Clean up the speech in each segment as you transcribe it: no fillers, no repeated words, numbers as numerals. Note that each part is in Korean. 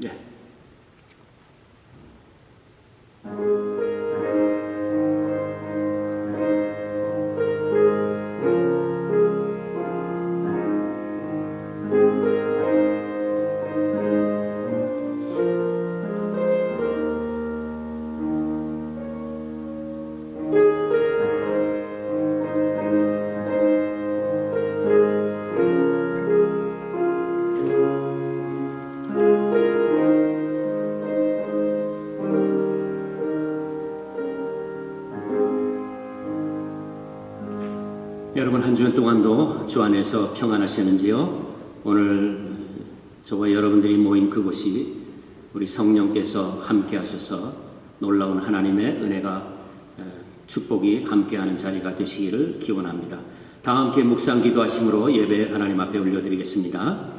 네. 여러분 한 주년 동안도 주 안에서 평안하셨는지요? 오늘 저와 여러분들이 모인 그곳이 우리 성령께서 함께 하셔서 놀라운 하나님의 은혜가 축복이 함께하는 자리가 되시기를 기원합니다. 다 함께 묵상 기도하심으로 예배 하나님 앞에 올려드리겠습니다.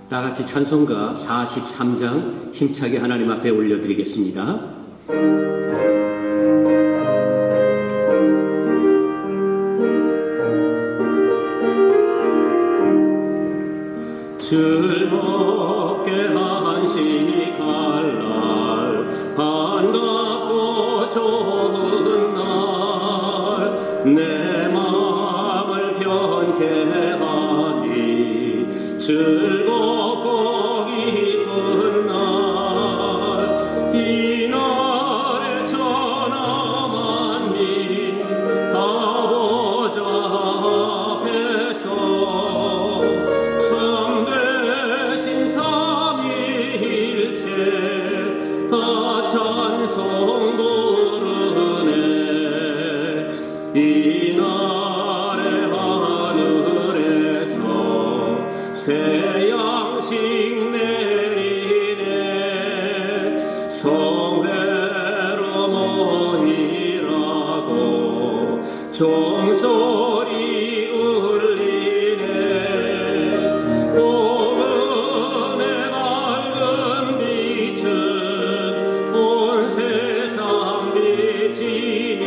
다 같이 찬송가 43장 힘차게 하나님 앞에 올려드리겠습니다. 즐겁게 한시 갈 날 반갑고 좋은 날 내 마음을 편케 하니 즐겁고 기쁜 날 이 날에 천하 만민 다 보좌 앞에서 참 되신 삼위일체 다 찬송 부르네. 이 날에 하늘에서 새 양식 내리네. 성회로 모이라고 종소리 울리네. 복음의 밝은 빛은 온 세상 비치며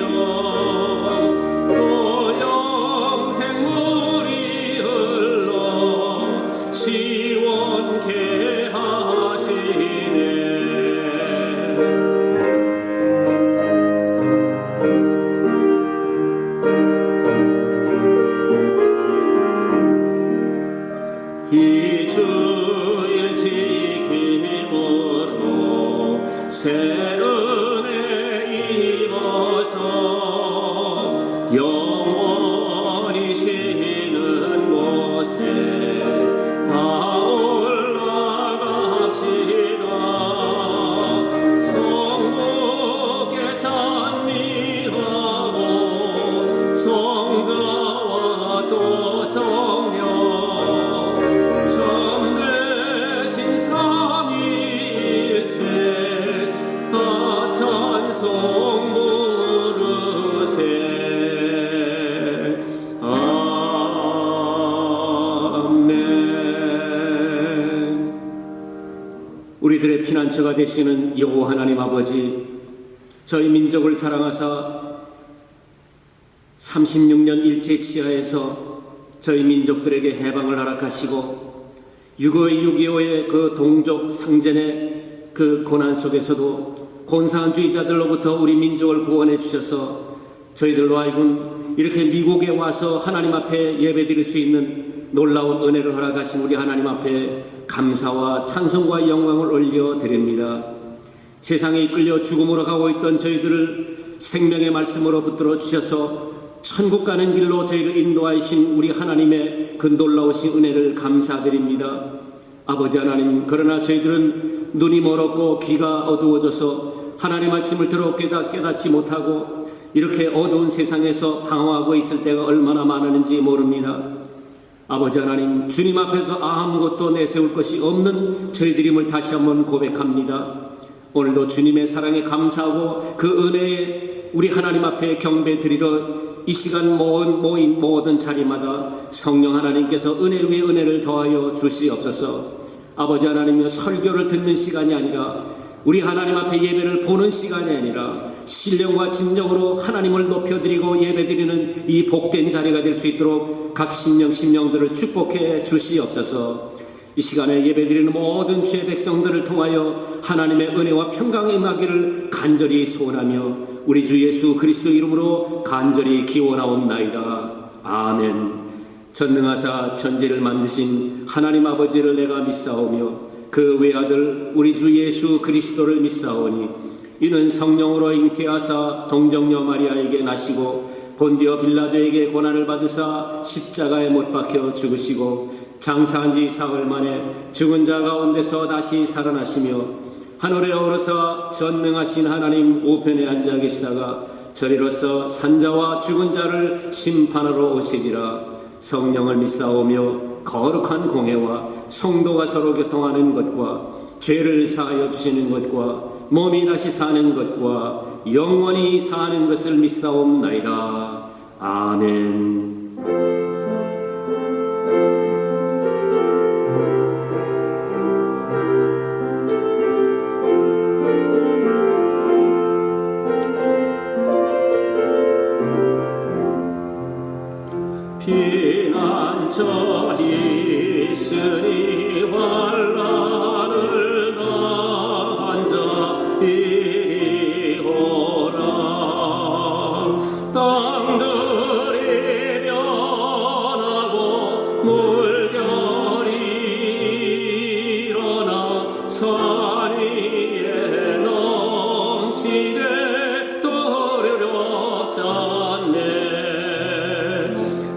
또 영생물이 흘러 시원케 하시네. 이 주일 지킴으로 새 은혜 입어서 영원히 쉬는 곳에 다 올라갑시다. 성부께 찬미하고 성자와 또 성령 참 되신 삼위일체 다 찬송 부르세. 아멘. 우리들의 피난처가 되시는 여호와 하나님 아버지, 저희 민족을 사랑하사 36년 일제 치하에서 저희 민족들에게 해방을 허락하시고 6.25의 그 동족 상전의 그 고난 속에서도 공산주의자들로부터 우리 민족을 구원해 주셔서 저희들로 하여금 이렇게 미국에 와서 하나님 앞에 예배드릴 수 있는 놀라운 은혜를 허락하신 우리 하나님 앞에 감사와 찬송과 영광을 올려드립니다. 세상에 이끌려 죽음으로 가고 있던 저희들을 생명의 말씀으로 붙들어 주셔서 천국 가는 길로 저희를 인도하신 우리 하나님의 그 놀라우신 은혜를 감사드립니다. 아버지 하나님, 그러나 저희들은 눈이 멀었고 귀가 어두워져서 하나님의 말씀을 들어 깨닫지 못하고 이렇게 어두운 세상에서 방황하고 있을 때가 얼마나 많은지 모릅니다. 아버지 하나님, 주님 앞에서 아무것도 내세울 것이 없는 저희들임을 다시 한번 고백합니다. 오늘도 주님의 사랑에 감사하고 그 은혜에 우리 하나님 앞에 경배 드리러 이 시간 모인 모든 자리마다 성령 하나님께서 은혜 위에 은혜를 더하여 주시옵소서. 아버지 하나님의 설교를 듣는 시간이 아니라 우리 하나님 앞에 예배를 보는 시간이 아니라 신령과 진정으로 하나님을 높여드리고 예배드리는 이 복된 자리가 될 수 있도록 각 심령들을 축복해 주시옵소서. 이 시간에 예배드리는 모든 주의 백성들을 통하여 하나님의 은혜와 평강이 임하기를 간절히 소원하며 우리 주 예수 그리스도 이름으로 간절히 기원하옵나이다. 아멘. 전능하사 천지를 만드신 하나님 아버지를 내가 믿사오며 그 외아들 우리 주 예수 그리스도를 믿사오니 이는 성령으로 잉태하사 동정녀 마리아에게 나시고 본디오 빌라도에게 고난을 받으사 십자가에 못 박혀 죽으시고 장사한 지 사흘 만에 죽은 자 가운데서 다시 살아나시며 하늘에 오르사 전능하신 하나님 우편에 앉아 계시다가 저리로서 산자와 죽은 자를 심판하러 오시리라. 성령을 믿사오며 거룩한 공회와 성도가 서로 교통하는 것과 죄를 사하여 주시는 것과 몸이 다시 사는 것과 영원히 사는 것을 믿사옵나이다. 아멘. 피난처 있으니 환난을 당한 자 이리 오라. 땅들이 변하고 물결이 일어나 산 위에 넘치되 도르륵 잤네.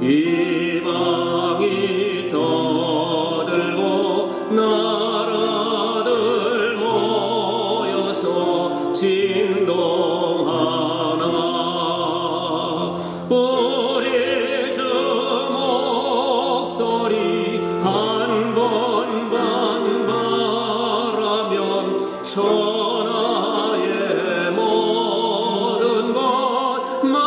이방이 떠들고 나라들 모여서 진동하나. 우리 주 목소리 한 번만 바라면 천하의 모든 것 망하겠네.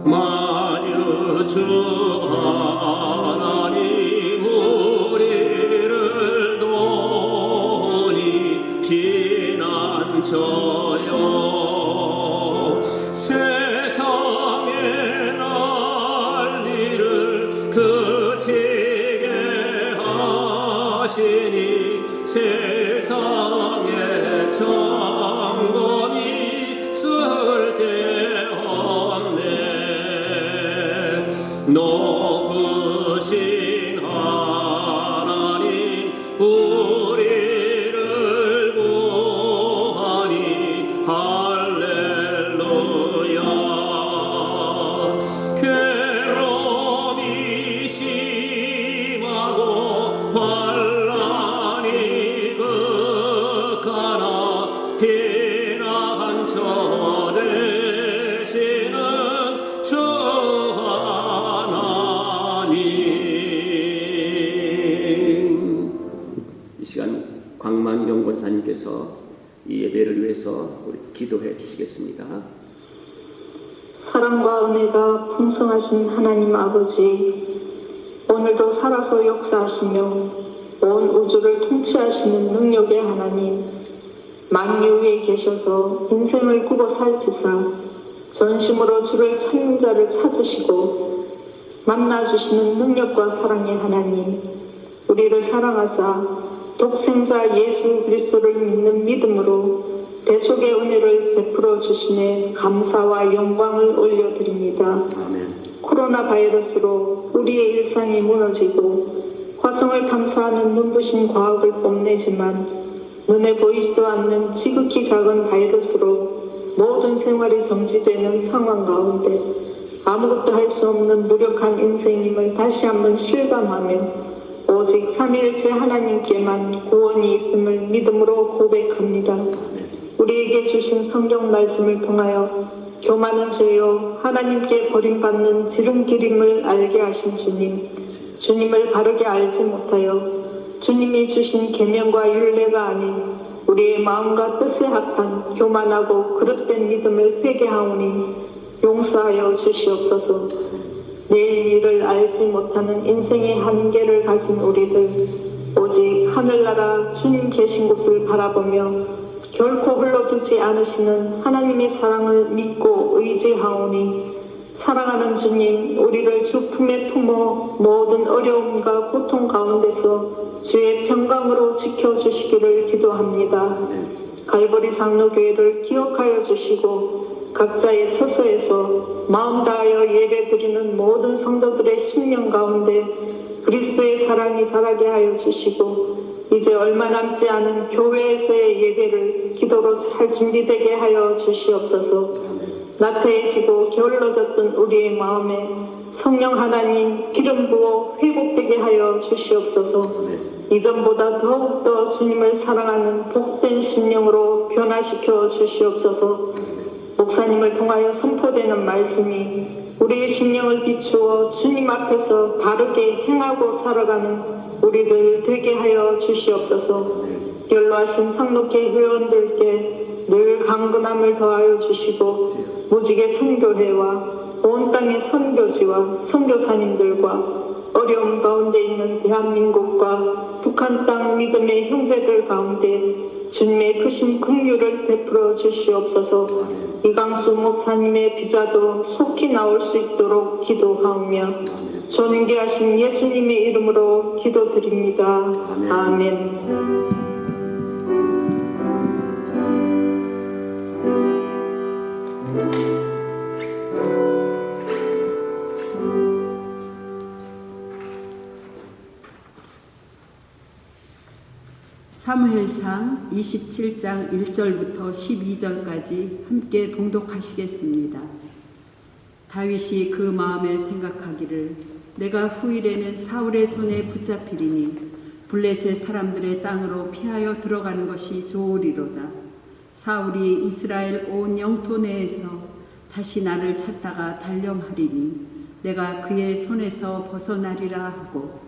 만유 주 하나님 우리를 도우니 피난처여. 세상의 난리를 그치게 하시니 세상의 정권이 쓸데없네. 높으신 하나님 우리를 구하니 할렐루야. 괴로움이 심하고 환난이 극하나 피난처 되시는 주 이 시간 광만경 권사님께서 이 예배를 위해서 우리 기도해 주시겠습니다. 사랑과 은혜가 풍성하신 하나님 아버지, 오늘도 살아서 역사하시며 온 우주를 통치하시는 능력의 하나님, 만유 위에 계셔서 인생을 굽어 살피사 전심으로 주를 찾는 자를 찾으시고 만나주시는 능력과 사랑의 하나님, 우리를 사랑하사 독생자 예수 그리스도를 믿는 믿음으로 대속의 은혜를 베풀어 주심에 감사와 영광을 올려드립니다. 아멘. 코로나 바이러스로 우리의 일상이 무너지고 화성을 탐사하는 눈부신 과학을 뽐내지만 눈에 보이지도 않는 지극히 작은 바이러스로 모든 생활이 정지되는 상황 가운데 아무것도 할 수 없는 무력한 인생임을 다시 한번 실감하며 오직 삼위일체 하나님께만 구원이 있음을 믿음으로 고백합니다. 우리에게 주신 성경 말씀을 통하여 교만은 죄요 하나님께 버림받는 지름길임을 알게 하신 주님, 주님을 바르게 알지 못하여 주님이 주신 계명과 율례가 아닌 우리의 마음과 뜻에 합한 교만하고 그릇된 믿음을 회개하오니 용서하여 주시옵소서. 내일 일을 알지 못하는 인생의 한계를 가진 우리들 오직 하늘나라 주님 계신 곳을 바라보며 결코 흘러두지 않으시는 하나님의 사랑을 믿고 의지하오니 사랑하는 주님, 우리를 주 품에 품어 모든 어려움과 고통 가운데서 주의 평강으로 지켜주시기를 기도합니다. 갈보리 장로교회를 기억하여 주시고 각자의 처소에서 마음 다하여 예배드리는 모든 성도들의 심령 가운데 그리스도의 사랑이 자라게 하여 주시고 이제 얼마 남지 않은 교회에서의 예배를 기도로 잘 준비되게 하여 주시옵소서. 나태해지고 게을러졌던 우리의 마음에 성령 하나님 기름 부어 회복되게 하여 주시옵소서. 이전보다 더욱더 주님을 사랑하는 복된 심령으로 변화시켜 주시옵소서. 목사님을 통하여 선포되는 말씀이 우리의 심령을 비추어 주님 앞에서 다르게 행하고 살아가는 우리들 되게 하여 주시옵소서. 연로하신 상록회 회원들께 늘 강건함을 더하여 주시고 무지개 선교회와 온 땅의 선교지와 선교사님들과 어려움 가운데 있는 대한민국과 북한 땅 믿음의 형제들 가운데 주님의 크신 긍휼을 베풀어 주시옵소서. 이강수 목사님의 비자도 속히 나올 수 있도록 기도하오며 존귀하신 예수님의 이름으로 기도드립니다. 아멘. 사무엘상 27장 1절부터 12절까지 함께 봉독하시겠습니다. 다윗이 그 마음에 생각하기를 내가 후일에는 사울의 손에 붙잡히리니 블레셋 사람들의 땅으로 피하여 들어가는 것이 좋으리로다. 사울이 이스라엘 온 영토 내에서 다시 나를 찾다가 달령하리니 내가 그의 손에서 벗어나리라 하고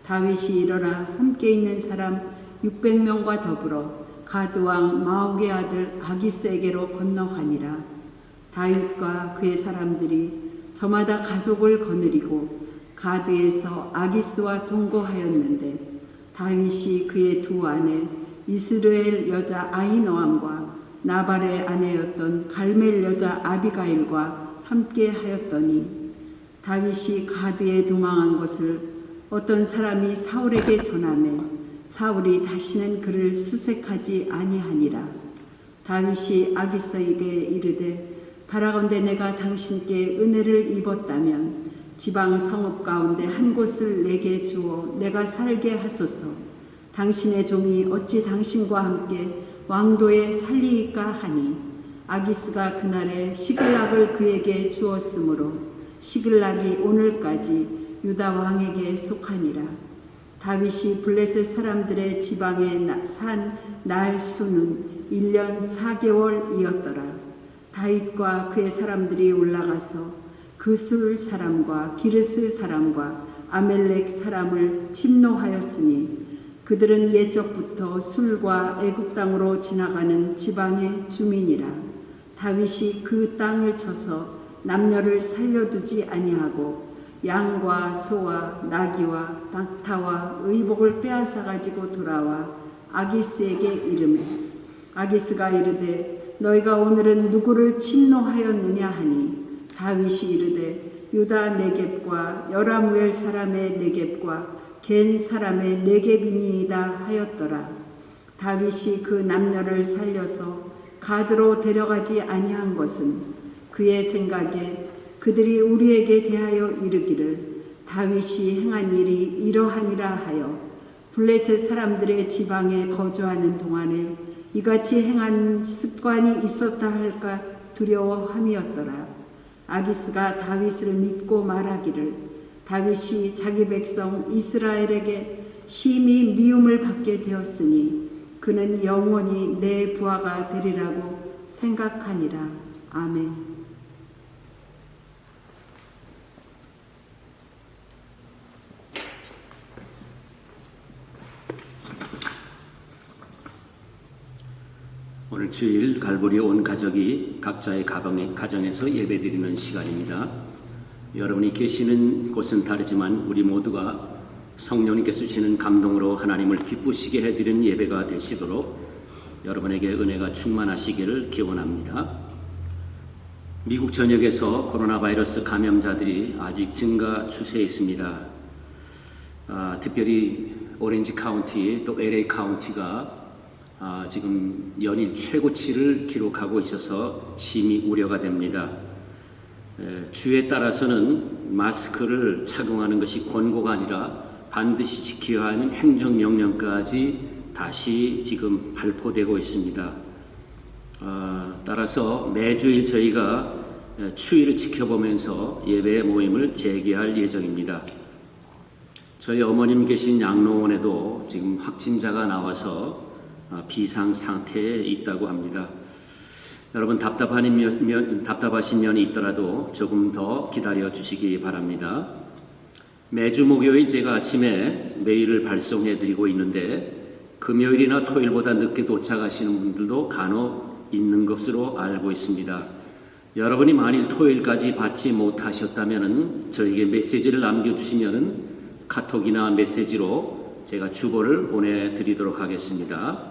다윗이 일어나 함께 있는 사람 600명과 더불어 가드왕 마옥의 아들 아기스에게로 건너가니라. 다윗과 그의 사람들이 저마다 가족을 거느리고 가드에서 아기스와 동거하였는데 다윗이 그의 두 아내 이스라엘 여자 아히노암과 나발의 아내였던 갈멜 여자 아비가일과 함께 하였더니 다윗이 가드에 도망한 것을 어떤 사람이 사울에게 전하매 사울이 다시는 그를 수색하지 아니하니라. 다윗이 아기스에게 이르되 바라건대 내가 당신께 은혜를 입었다면 지방 성읍 가운데 한 곳을 내게 주어 내가 살게 하소서. 당신의 종이 어찌 당신과 함께 왕도에 살리이까 하니 아기스가 그날에 시글락을 그에게 주었으므로 시글락이 오늘까지 유다 왕에게 속하니라. 다윗이 블레셋 사람들의 지방에 산 날 수는 1년 4개월이었더라. 다윗과 그의 사람들이 올라가서 그술 사람과 기르스 사람과 아멜렉 사람을 침노하였으니 그들은 옛적부터 술과 애굽 땅으로 지나가는 지방의 주민이라. 다윗이 그 땅을 쳐서 남녀를 살려두지 아니하고 양과 소와 나귀와 낙타와 의복을 빼앗아 가지고 돌아와 아기스에게 이르매 아기스가 이르되 너희가 오늘은 누구를 침노하였느냐 하니 다윗이 이르되 유다 네겝과 여라무엘 사람의 네겝과 겐 사람의 네겝이니이다 하였더라. 다윗이 그 남녀를 살려서 가드로 데려가지 아니한 것은 그의 생각에 그들이 우리에게 대하여 이르기를 다윗이 행한 일이 이러하니라 하여 블레셋 사람들의 지방에 거주하는 동안에 이같이 행한 습관이 있었다 할까 두려워함이었더라. 아기스가 다윗을 믿고 말하기를 다윗이 자기 백성 이스라엘에게 심히 미움을 받게 되었으니 그는 영원히 내 부하가 되리라고 생각하니라. 아멘. 오늘 주일 갈보리 온 가족이 각자의 가정에서 예배드리는 시간입니다. 여러분이 계시는 곳은 다르지만 우리 모두가 성령님께서 주시는 감동으로 하나님을 기쁘시게 해드리는 예배가 되시도록 여러분에게 은혜가 충만하시기를 기원합니다. 미국 전역에서 코로나 바이러스 감염자들이 아직 증가 추세에 있습니다. 특별히 오렌지 카운티 또 LA 카운티가 지금 연일 최고치를 기록하고 있어서 심히 우려가 됩니다. 주에 따라서는 마스크를 착용하는 것이 권고가 아니라 반드시 지켜야 하는 행정명령까지 다시 지금 발표되고 있습니다. 따라서 매주일 저희가 추위를 지켜보면서 예배 모임을 재개할 예정입니다. 저희 어머님 계신 양로원에도 지금 확진자가 나와서 비상 상태에 있다고 합니다. 여러분 답답하신 면이 있더라도 조금 더 기다려 주시기 바랍니다. 매주 목요일 제가 아침에 메일을 발송해 드리고 있는데 금요일이나 토요일보다 늦게 도착하시는 분들도 간혹 있는 것으로 알고 있습니다. 여러분이 만일 토요일까지 받지 못하셨다면 저에게 메시지를 남겨주시면 카톡이나 메시지로 제가 주보를 보내드리도록 하겠습니다.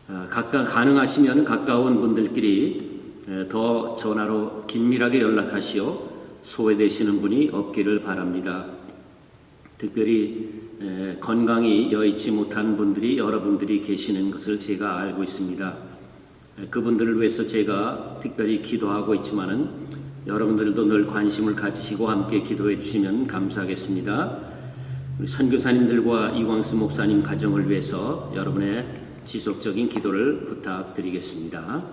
가능하시면 가까운 분들끼리 더 전화로 긴밀하게 연락하시어 소외되시는 분이 없기를 바랍니다. 특별히 건강이 여의치 못한 분들이 여러분들이 계시는 것을 제가 알고 있습니다. 그분들을 위해서 제가 특별히 기도하고 있지만은 여러분들도 늘 관심을 가지시고 함께 기도해 주시면 감사하겠습니다. 우리 선교사님들과 이광수 목사님 가정을 위해서 여러분의 지속적인 기도를 부탁드리겠습니다.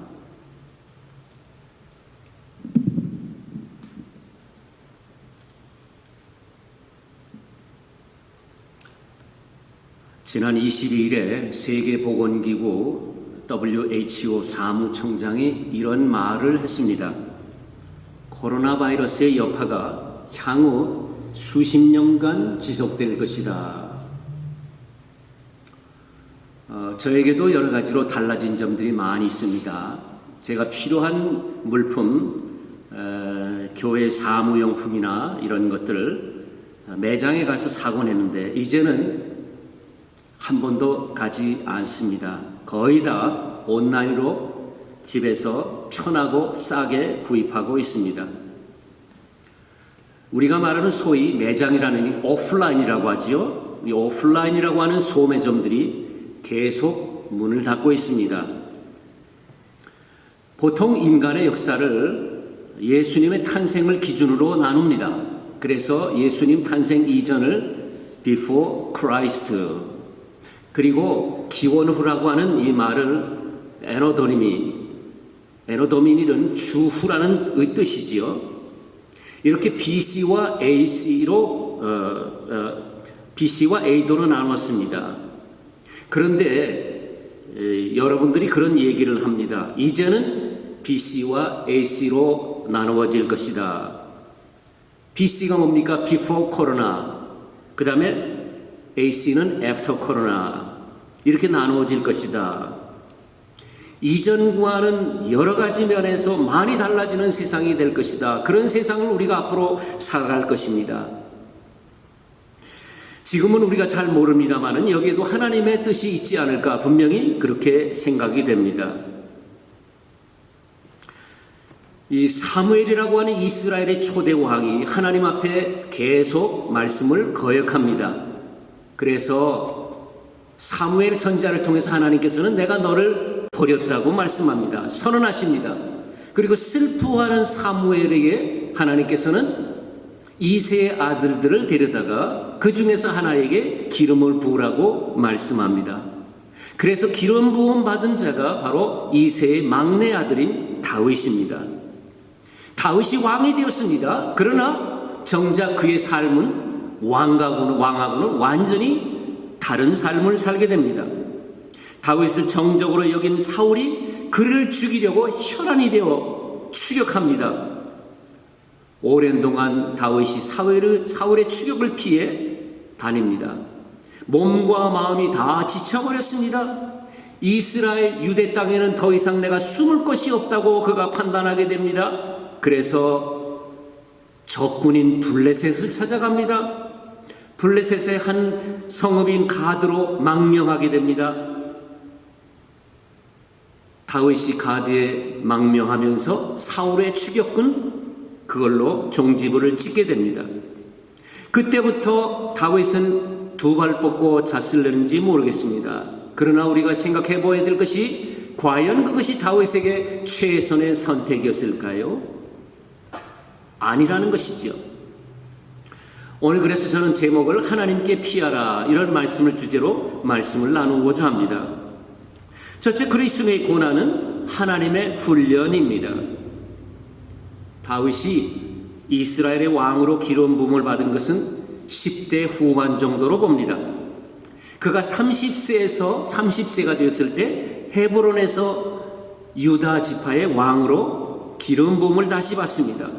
지난 22일에 세계보건기구 WHO 사무총장이 이런 말을 했습니다. 코로나 바이러스의 여파가 향후 수십 년간 지속될 것이다. 저에게도 여러 가지로 달라진 점들이 많이 있습니다. 제가 필요한 물품, 교회 사무용품이나 이런 것들을 매장에 가서 사곤 했는데 이제는 한 번도 가지 않습니다. 거의 다 온라인으로 집에서 편하고 싸게 구입하고 있습니다. 우리가 말하는 소위 매장이라는 오프라인이라고 하지요. 이 오프라인이라고 하는 소매점들이 계속 문을 닫고 있습니다. 보통 인간의 역사를 예수님의 탄생을 기준으로 나눕니다. 그래서 예수님 탄생 이전을 Before Christ, 그리고 기원 후라고 하는 이 말을 에노도미니는 주후라는 뜻이지요. 이렇게 BC와 AD로 나눴습니다. 그런데 여러분들이 그런 얘기를 합니다. 이제는 BC와 AC로 나누어질 것이다. BC가 뭡니까? Before Corona. 그 다음에 AC는 After Corona. 이렇게 나누어질 것이다. 이전과는 여러 가지 면에서 많이 달라지는 세상이 될 것이다. 그런 세상을 우리가 앞으로 살아갈 것입니다. 지금은 우리가 잘 모릅니다만은 여기에도 하나님의 뜻이 있지 않을까 분명히 그렇게 생각이 됩니다. 이 사무엘이라고 하는 이스라엘의 초대 왕이 하나님 앞에 계속 말씀을 거역합니다. 그래서 사무엘 선지자를 통해서 하나님께서는 내가 너를 버렸다고 말씀합니다. 선언하십니다. 그리고 슬퍼하는 사무엘에게 하나님께서는 이세의 아들들을 데려다가 그 중에서 하나에게 기름을 부으라고 말씀합니다. 그래서 기름 부음 받은 자가 바로 이새의 막내 아들인 다윗입니다. 다윗이 왕이 되었습니다. 그러나 정작 그의 삶은 왕하고는 완전히 다른 삶을 살게 됩니다. 다윗을 정적으로 여긴 사울이 그를 죽이려고 혈안이 되어 추격합니다. 오랜 동안 다윗이 사울의 추격을 피해 다닙니다. 몸과 마음이 다 지쳐버렸습니다. 이스라엘 유대 땅에는 더 이상 내가 숨을 곳이 없다고 그가 판단하게 됩니다. 그래서 적군인 블레셋을 찾아갑니다. 블레셋의 한 성읍인 가드로 망명하게 됩니다. 다윗이 가드에 망명하면서 사울의 추격군 그걸로 종지부를 찍게 됩니다. 그때부터 다윗은 두 발 뻗고 잤을는지 모르겠습니다. 그러나 우리가 생각해 보아야 될 것이 과연 그것이 다윗에게 최선의 선택이었을까요? 아니라는 것이죠. 오늘 그래서 저는 제목을 하나님께 피하라 이런 말씀을 주제로 말씀을 나누고자 합니다. 첫째, 그리스도의 고난은 하나님의 훈련입니다. 다윗이 이스라엘의 왕으로 기름 부음을 받은 것은 10대 후반 정도로 봅니다. 그가 30세가 되었을 때 헤브론에서 유다 지파의 왕으로 기름 부음을 다시 받습니다.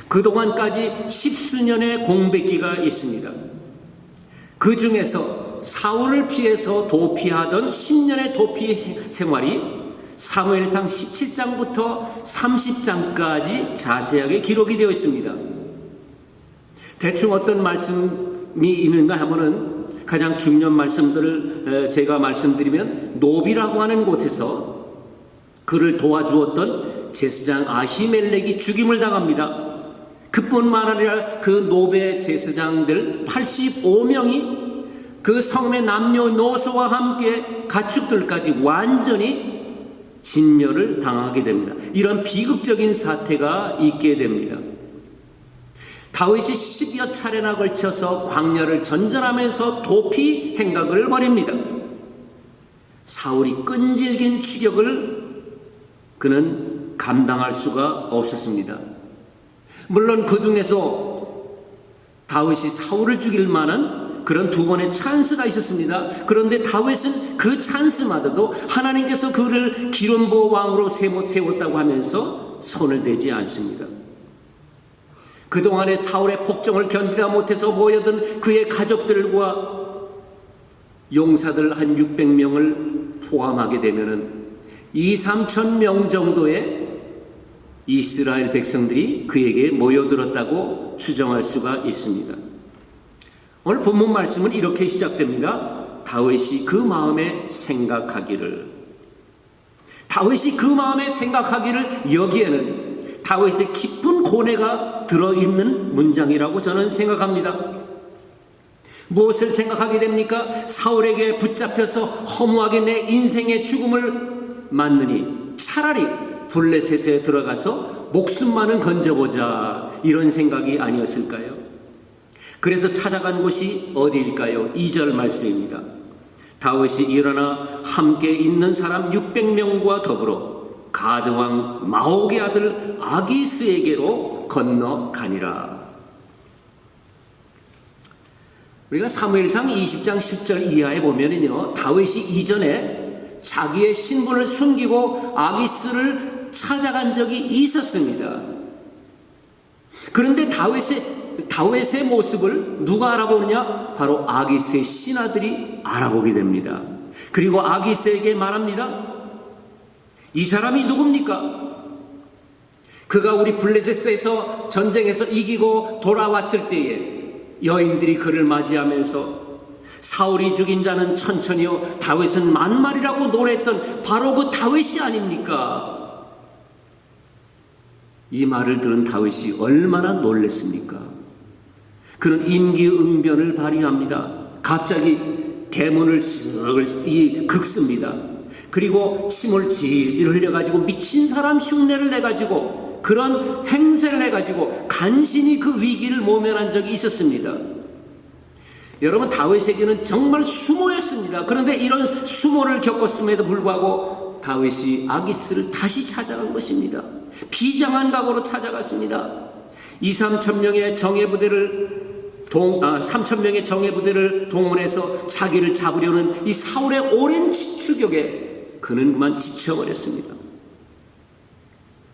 그동안까지 10수년의 공백기가 있습니다. 그 중에서 사울을 피해서 도피하던 10년의 도피 생활이 사무엘상 17장부터 30장까지 자세하게 기록이 되어 있습니다. 대충 어떤 말씀이 있는가 하면은 가장 중요한 말씀들을 제가 말씀드리면 노비라고 하는 곳에서 그를 도와주었던 제사장 아히멜렉이 죽임을 당합니다. 그뿐만 아니라 그 노베 제사장들 85명이 그 성의 남녀노소와 함께 가축들까지 완전히 진멸을 당하게 됩니다. 이런 비극적인 사태가 있게 됩니다. 다윗이 10여 차례나 걸쳐서 광야를 전전하면서 도피 행각을 벌입니다. 사울이 끈질긴 추격을 그는 감당할 수가 없었습니다. 물론 그 중에서 다윗이 사울을 죽일 만한 그런 두 번의 찬스가 있었습니다. 그런데 다윗은 그 찬스마저도 하나님께서 그를 기름부어 왕으로 세웠다고 하면서 손을 대지 않습니다. 그동안의 사울의 폭정을 견디다 못해서 모여든 그의 가족들과 용사들 한 600명을 포함하게 되면은 2-3천 명 정도의 이스라엘 백성들이 그에게 모여들었다고 추정할 수가 있습니다. 오늘 본문 말씀은 이렇게 시작됩니다. 다윗이 그 마음에 생각하기를. 여기에는 다윗의 깊은 고뇌가 들어있는 문장이라고 저는 생각합니다. 무엇을 생각하게 됩니까? 사울에게 붙잡혀서 허무하게 내 인생의 죽음을 맞느니 차라리 블레셋에 들어가서 목숨만은 건져보자, 이런 생각이 아니었을까요? 그래서 찾아간 곳이 어디일까요? 2절 말씀입니다. 다윗이 일어나 함께 있는 사람 600명과 더불어 가드왕 마옥의 아들 아기스에게로 건너가니라. 우리가 사무엘상 20장 10절 이하에 보면은요, 다윗이 이전에 자기의 신분을 숨기고 아기스를 찾아간 적이 있었습니다. 그런데 다윗의 모습을 누가 알아보느냐? 바로 아기스의 신하들이 알아보게 됩니다. 그리고 아기스에게 말합니다. 이 사람이 누굽니까? 그가 우리 블레셋에서 전쟁에서 이기고 돌아왔을 때에 여인들이 그를 맞이하면서 사울이 죽인 자는 천천히요 다윗은 만말이라고 노래했던 바로 그 다윗이 아닙니까? 이 말을 들은 다윗이 얼마나 놀랐습니까? 그는 임기응변을 발휘합니다. 갑자기 대문을 쓱 긁습니다. 그리고 침을 질질 흘려가지고 미친 사람 흉내를 내가지고 그런 행세를 해가지고 간신히 그 위기를 모면한 적이 있었습니다. 여러분, 다윗에게는 정말 수모였습니다. 그런데 이런 수모를 겪었음에도 불구하고 다윗이 아기스를 다시 찾아간 것입니다. 비장한 각오로 찾아갔습니다. 3천 명의 정예부대를 동원해서 자기를 잡으려는 이 사울의 오랜 추격에 그는 그만 지쳐버렸습니다.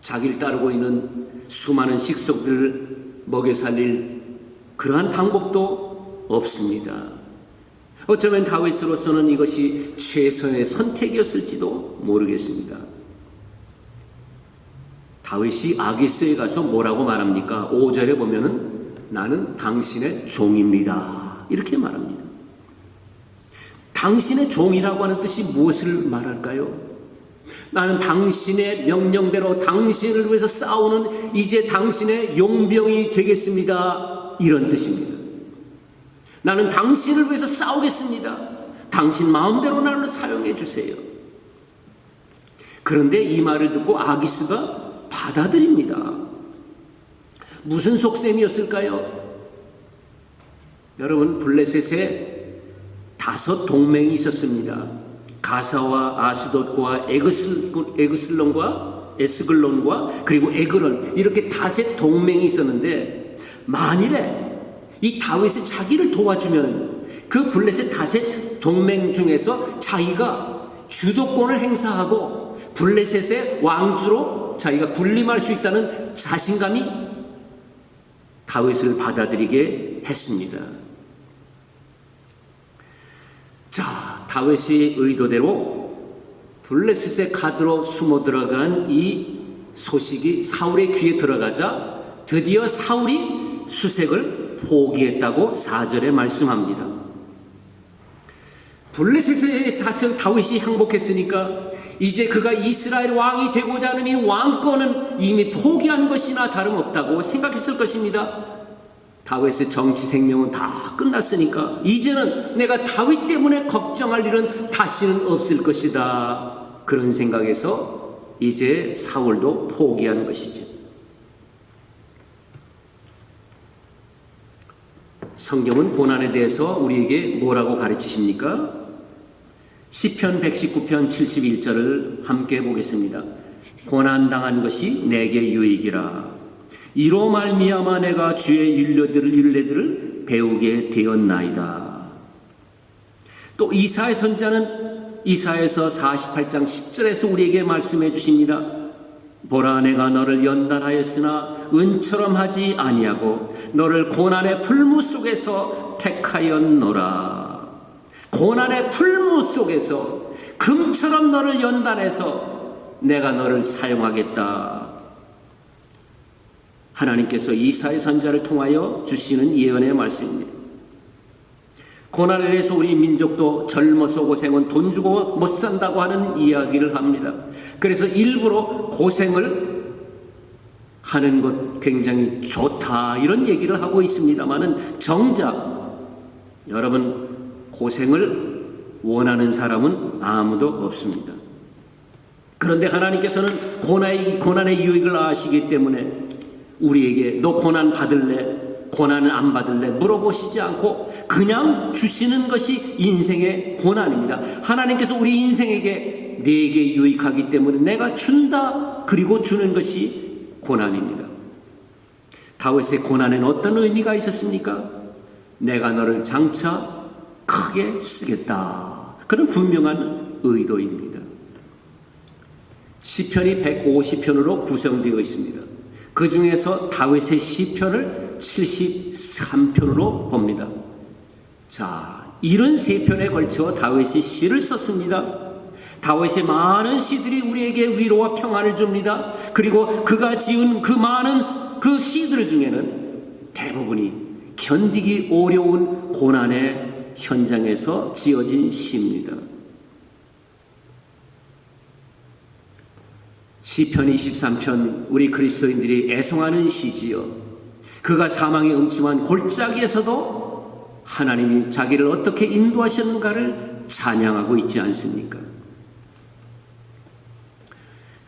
자기를 따르고 있는 수많은 식속들을 먹여 살릴 그러한 방법도 없습니다. 어쩌면 다윗으로서는 이것이 최선의 선택이었을지도 모르겠습니다. 다윗이 아기스에 가서 뭐라고 말합니까? 5절에 보면은 나는 당신의 종입니다. 이렇게 말합니다. 당신의 종이라고 하는 뜻이 무엇을 말할까요? 나는 당신의 명령대로 당신을 위해서 싸우는 이제 당신의 용병이 되겠습니다. 이런 뜻입니다. 나는 당신을 위해서 싸우겠습니다. 당신 마음대로 나를 사용해 주세요. 그런데 이 말을 듣고 아기스가 받아들입니다. 무슨 속셈이었을까요? 여러분, 블레셋에 5 동맹이 있었습니다. 가사와 아스돗과 에스글론과 그리고 에그론, 이렇게 5 동맹이 있었는데, 만일에 이 다윗이 자기를 도와주면 그 블레셋 5 동맹 중에서 자기가 주도권을 행사하고 블레셋의 왕주로 자기가 군림할 수 있다는 자신감이 다윗을 받아들이게 했습니다. 자, 다윗의 의도대로 블레셋의 카드로 숨어 들어간 이 소식이 사울의 귀에 들어가자 드디어 사울이 수색을 포기했다고 4절에 말씀합니다. 블레셋의 다윗이 항복했으니까 이제 그가 이스라엘 왕이 되고자 하는 이 왕권은 이미 포기한 것이나 다름없다고 생각했을 것입니다. 다윗의 정치 생명은 다 끝났으니까 이제는 내가 다윗 때문에 걱정할 일은 다시는 없을 것이다. 그런 생각에서 이제 사울도 포기한 것이죠. 성경은 고난에 대해서 우리에게 뭐라고 가르치십니까? 시편 119편 71절을 함께 보겠습니다. 고난당한 것이 내게 유익이라. 이로 말미암아 내가 주의 율례들을 배우게 되었나이다. 또 이사야 선자는 이사야서 48장 10절에서 우리에게 말씀해 주십니다. 보라, 내가 너를 연단하였으나 은처럼 하지 아니하고 너를 고난의 풀무 속에서 택하였노라. 고난의 풀무 속에서 금처럼 너를 연단해서 내가 너를 사용하겠다. 하나님께서 이사야 선자를 통하여 주시는 예언의 말씀입니다. 고난에 대해서 우리 민족도 젊어서 고생은 돈 주고 못 산다고 하는 이야기를 합니다. 그래서 일부러 고생을 하는 것 굉장히 좋다 이런 얘기를 하고 있습니다만은 정작 여러분, 고생을 원하는 사람은 아무도 없습니다. 그런데 하나님께서는 고난의 유익을 아시기 때문에 우리에게 너 고난 받을래? 고난을 안 받을래? 물어보시지 않고 그냥 주시는 것이 인생의 고난입니다. 하나님께서 우리 인생에게 내게 유익하기 때문에 내가 준다. 그리고 주는 것이 고난입니다. 다윗의 고난에는 어떤 의미가 있었습니까? 내가 너를 장차 크게 쓰겠다. 그런 분명한 의도입니다. 시편이 150편으로 구성되어 있습니다. 그 중에서 다윗의 시편을 73편으로 봅니다. 자, 73편에 걸쳐 다윗이 시를 썼습니다. 다윗의 많은 시들이 우리에게 위로와 평안을 줍니다. 그리고 그가 지은 그 많은 그 시들 중에는 대부분이 견디기 어려운 고난의 현장에서 지어진 시입니다. 시편 23편 우리 그리스도인들이 애송하는 시지요. 그가 사망의 음침한 골짜기에서도 하나님이 자기를 어떻게 인도하셨는가를 찬양하고 있지 않습니까?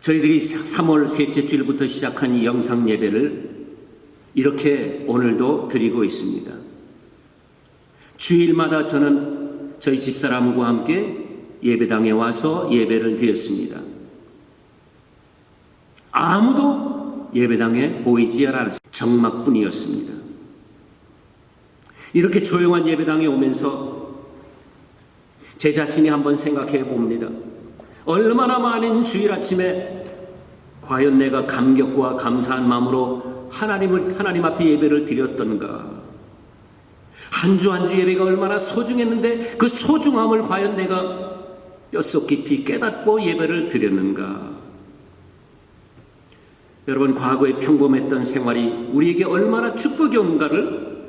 저희들이 3월 셋째 주일부터 시작한 이 영상 예배를 이렇게 오늘도 드리고 있습니다. 주일마다 저는 저희 집사람과 함께 예배당에 와서 예배를 드렸습니다. 아무도 예배당에 보이지 않았습니다. 정막뿐이었습니다. 이렇게 조용한 예배당에 오면서 제 자신이 한번 생각해 봅니다. 얼마나 많은 주일 아침에 과연 내가 감격과 감사한 마음으로 하나님 앞에 예배를 드렸던가. 한 주 한 주 예배가 얼마나 소중했는데 그 소중함을 과연 내가 뼛속 깊이 깨닫고 예배를 드렸는가. 여러분, 과거의 평범했던 생활이 우리에게 얼마나 축복이온가를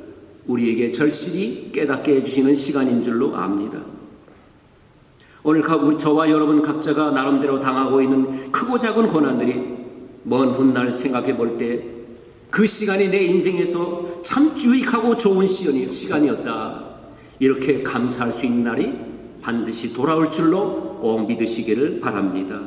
우리에게 절실히 깨닫게 해주시는 시간인 줄로 압니다. 오늘 저와 여러분 각자가 나름대로 당하고 있는 크고 작은 고난들이 먼 훗날 생각해 볼 때 그 시간이 내 인생에서 참 유익하고 좋은 시간이었다. 이렇게 감사할 수 있는 날이 반드시 돌아올 줄로 꼭 믿으시기를 바랍니다.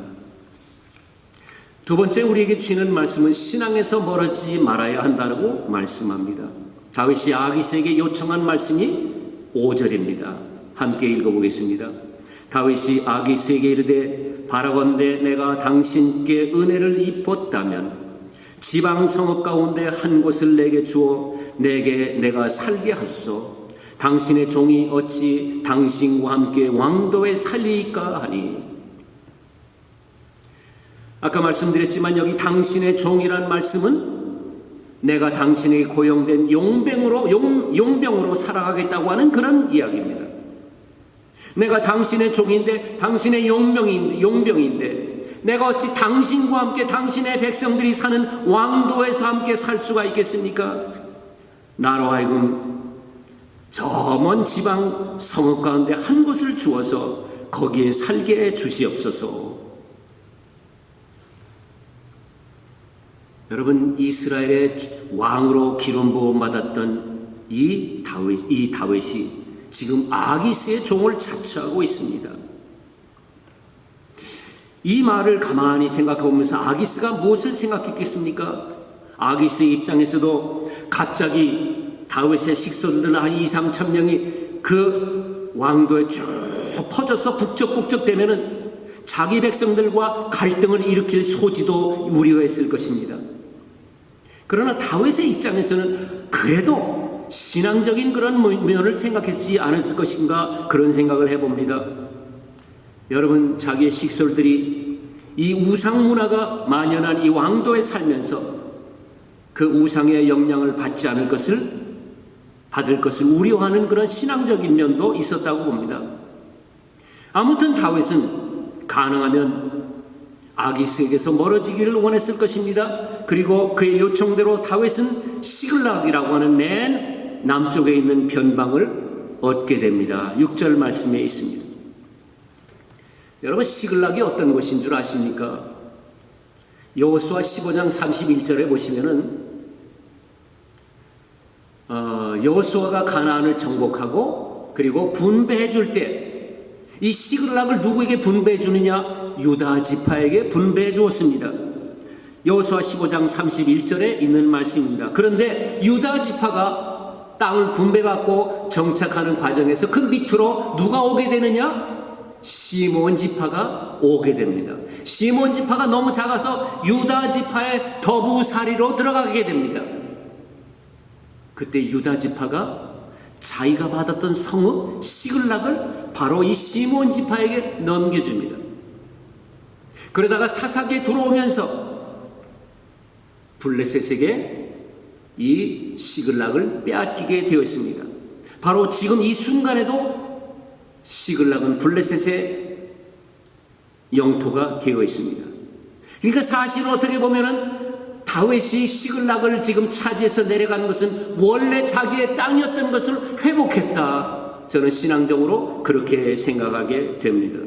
두 번째 우리에게 주시는 말씀은 신앙에서 멀어지지 말아야 한다고 말씀합니다. 다윗이 아기스에게 요청한 말씀이 5절입니다. 함께 읽어보겠습니다. 다윗이 아기스에게 이르되 바라건대 내가 당신께 은혜를 입었다면 지방 성읍 가운데 한 곳을 내게 주어 내가 살게 하소서. 당신의 종이 어찌 당신과 함께 왕도에 살리까 하니. 아까 말씀드렸지만 여기 당신의 종이란 말씀은 내가 당신에게 고용된 용병으로 살아가겠다고 하는 그런 이야기입니다. 내가 당신의 종인데 당신의 용병인데 내가 어찌 당신과 함께 당신의 백성들이 사는 왕도에서 함께 살 수가 있겠습니까? 나로 하여금 저 먼 지방 성읍 가운데 한 곳을 주어서 거기에 살게 해 주시옵소서. 여러분, 이스라엘의 왕으로 기름 부음 받았던 이 다윗이 지금 아기스의 종을 자처하고 있습니다. 이 말을 가만히 생각해 보면서 아기스가 무엇을 생각했겠습니까? 아기스의 입장에서도 갑자기 다윗의 식솔들 한 2-3천 명이 그 왕도에 쭉 퍼져서 북적북적 되면은 자기 백성들과 갈등을 일으킬 소지도 우려했을 것입니다. 그러나 다윗의 입장에서는 그래도 신앙적인 그런 면을 생각했지 않았을 것인가 그런 생각을 해봅니다. 여러분, 자기의 식솔들이 이 우상 문화가 만연한 이 왕도에 살면서 그 우상의 영향을 받을 것을 우려하는 그런 신앙적인 면도 있었다고 봅니다. 아무튼 다윗은 가능하면 아기스에게서 멀어지기를 원했을 것입니다. 그리고 그의 요청대로 다윗은 시글락이라고 하는 맨 남쪽에 있는 변방을 얻게 됩니다. 6절 말씀에 있습니다. 여러분, 시글락이 어떤 곳인 줄 아십니까? 여호수아 15장 31절에 보시면은 여호수아가 가나안을 정복하고 그리고 분배해 줄 때 이 시글락을 누구에게 분배해 주느냐? 유다 지파에게 분배해 주었습니다. 여호수아 15장 31절에 있는 말씀입니다. 그런데 유다 지파가 땅을 분배받고 정착하는 과정에서 그 밑으로 누가 오게 되느냐? 시몬 지파가 오게 됩니다. 시몬 지파가 너무 작아서 유다 지파의 더부살이로 들어가게 됩니다. 그때 유다 지파가 자기가 받았던 성읍 시글락을 바로 이 시몬 지파에게 넘겨줍니다. 그러다가 사사기에 들어오면서 블레셋에게 이 시글락을 빼앗기게 되었습니다. 바로 지금 이 순간에도 시글락은 블레셋의 영토가 되어 있습니다. 그러니까 사실은 어떻게 보면은 다윗이 시글락을 지금 차지해서 내려간 것은 원래 자기의 땅이었던 것을 회복했다. 저는 신앙적으로 그렇게 생각하게 됩니다.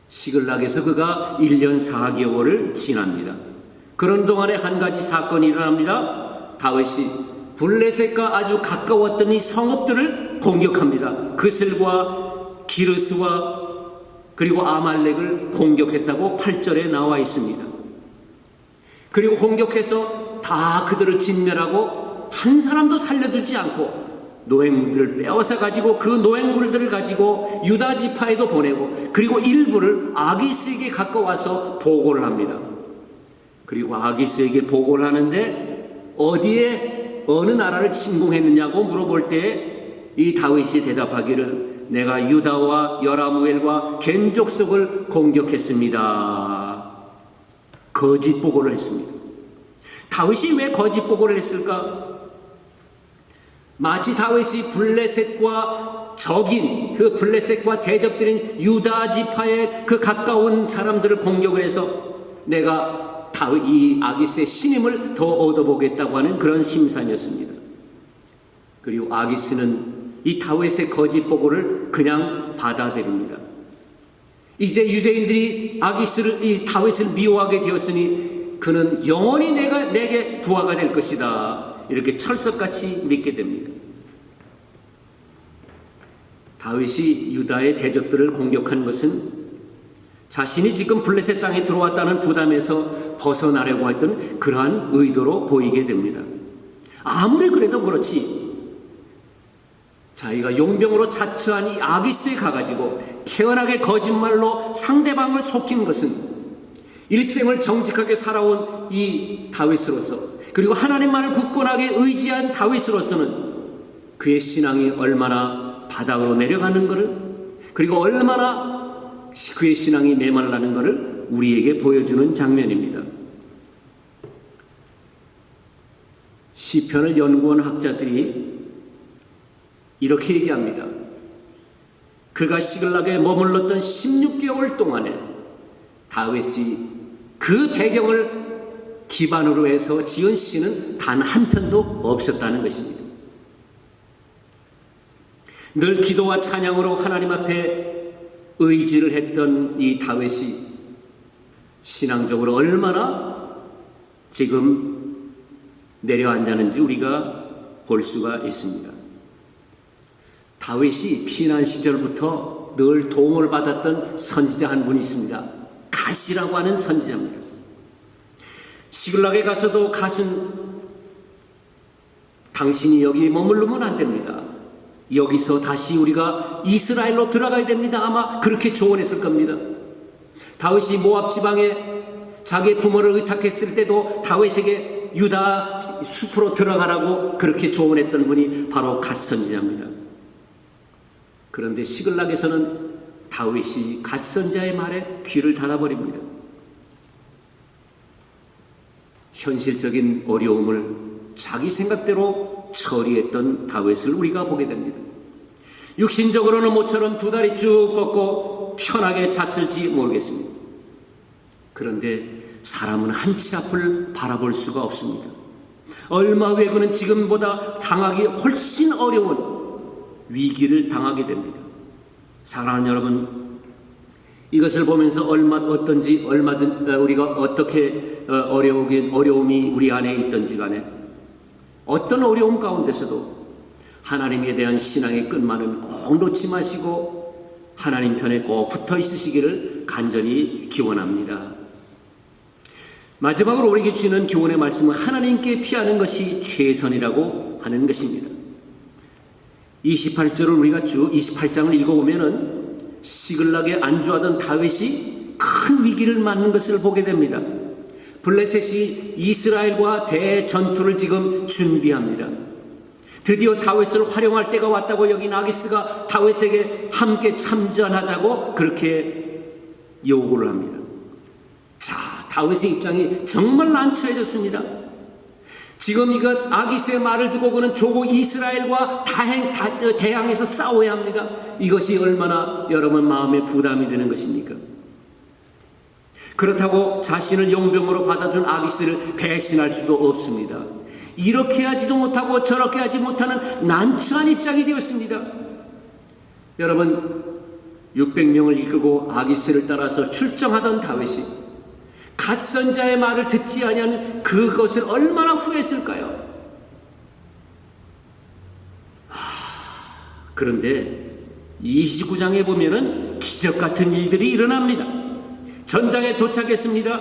시글락에서 그가 1년 4개월을 지납니다. 그런 동안에 한 가지 사건이 일어납니다. 다윗이 블레셋과 아주 가까웠던 이 성읍들을 공격합니다. 그슬과 기르스와 그리고 아말렉을 공격했다고 8절에 나와 있습니다. 그리고 공격해서 다 그들을 진멸하고 한 사람도 살려두지 않고 노획물들을 빼앗아 가지고 그 노획물들을 가지고 유다 지파에도 보내고 그리고 일부를 아기스에게 갖고 와서 보고를 합니다. 그리고 아기스에게 보고를 하는데 어디에 어느 나라를 침공했느냐고 물어볼 때 이 다윗이 대답하기를 내가 유다와 여라무엘과 겐 족속을 공격했습니다. 거짓 보고를 했습니다. 다윗이 왜 거짓 보고를 했을까? 마치 다윗이 블레셋과 적인 그 블레셋과 대적들인 유다 지파의 그 가까운 사람들을 공격을 해서 내가 다윗 이 아기스의 신임을 더 얻어보겠다고 하는 그런 심산이었습니다. 그리고 아기스는 이 다윗의 거짓 보고를 그냥 받아들입니다. 이제 유대인들이 아기스를 이 다윗을 미워하게 되었으니 그는 영원히 내게 부하가 될 것이다. 이렇게 철석같이 믿게 됩니다. 다윗이 유다의 대적들을 공격한 것은 자신이 지금 블레셋 땅에 들어왔다는 부담에서 벗어나려고 했던 그러한 의도로 보이게 됩니다. 아무리 그래도 그렇지 자기가 용병으로 자처한 이 아기스에 가가지고 태연하게 거짓말로 상대방을 속인 것은 일생을 정직하게 살아온 이 다윗으로서 그리고 하나님만을 굳건하게 의지한 다윗으로서는 그의 신앙이 얼마나 바닥으로 내려가는 것을 그리고 얼마나 그의 신앙이 메말라는 것을 우리에게 보여주는 장면입니다. 시편을 연구한 학자들이 이렇게 얘기합니다. 그가 시글락에 머물렀던 16개월 동안에 다윗이 그 배경을 기반으로 해서 지은 시는 단 한 편도 없었다는 것입니다. 늘 기도와 찬양으로 하나님 앞에 의지를 했던 이 다윗이 신앙적으로 얼마나 지금 내려앉았는지 우리가 볼 수가 있습니다. 다윗이 피난 시절부터 늘 도움을 받았던 선지자 한 분이 있습니다. 갓이라고 하는 선지자입니다. 시글락에 가서도 갓은 당신이 여기 머무르면 안 됩니다. 여기서 다시 우리가 이스라엘로 들어가야 됩니다. 아마 그렇게 조언했을 겁니다. 다윗이 모압 지방에 자기의 부모를 의탁했을 때도 다윗에게 유다 숲으로 들어가라고 그렇게 조언했던 분이 바로 갓 선지자입니다. 그런데 시글락에서는 다윗이 갓 선지자의 말에 귀를 닫아버립니다. 현실적인 어려움을 자기 생각대로 처리했던 다윗을 우리가 보게 됩니다. 육신적으로는 모처럼 두 다리 쭉 뻗고 편하게 잤을지 모르겠습니다. 그런데 사람은 한치 앞을 바라볼 수가 없습니다. 얼마 후에 그는 지금보다 당하기 훨씬 어려운 위기를 당하게 됩니다. 사랑하는 여러분, 이것을 보면서 어떤지 얼마든 우리가 어떻게 어려움이 우리 안에 있든지 간에 어떤 어려움 가운데서도 하나님에 대한 신앙의 끝만은 꼭 놓지 마시고 하나님 편에 꼭 붙어 있으시기를 간절히 기원합니다. 마지막으로 우리에게 주시는 교훈의 말씀은 하나님께 피하는 것이 최선이라고 하는 것입니다. 28절을 우리가 쭉 28장을 읽어보면은 시글락에 안주하던 다윗이 큰 위기를 맞는 것을 보게 됩니다. 블레셋이 이스라엘과 대전투를 지금 준비합니다. 드디어 다윗을 활용할 때가 왔다고 여긴 아기스가 다윗에게 함께 참전하자고 그렇게 요구를 합니다. 자, 다윗의 입장이 정말 난처해졌습니다. 지금 이것 아기스의 말을 듣고 그는 조국 이스라엘과 대항해서 싸워야 합니다. 이것이 얼마나 여러분 마음에 부담이 되는 것입니까? 그렇다고 자신을 용병으로 받아준 아기스를 배신할 수도 없습니다. 이렇게 하지도 못하고 저렇게 하지 못하는 난처한 입장이 되었습니다. 여러분 600명을 이끌고 아기스를 따라서 출정하던 다윗이 갓선자의 말을 듣지 아니하는 그것을 얼마나 후회했을까요? 그런데 29장에 보면은 기적 같은 일들이 일어납니다. 전장에 도착했습니다.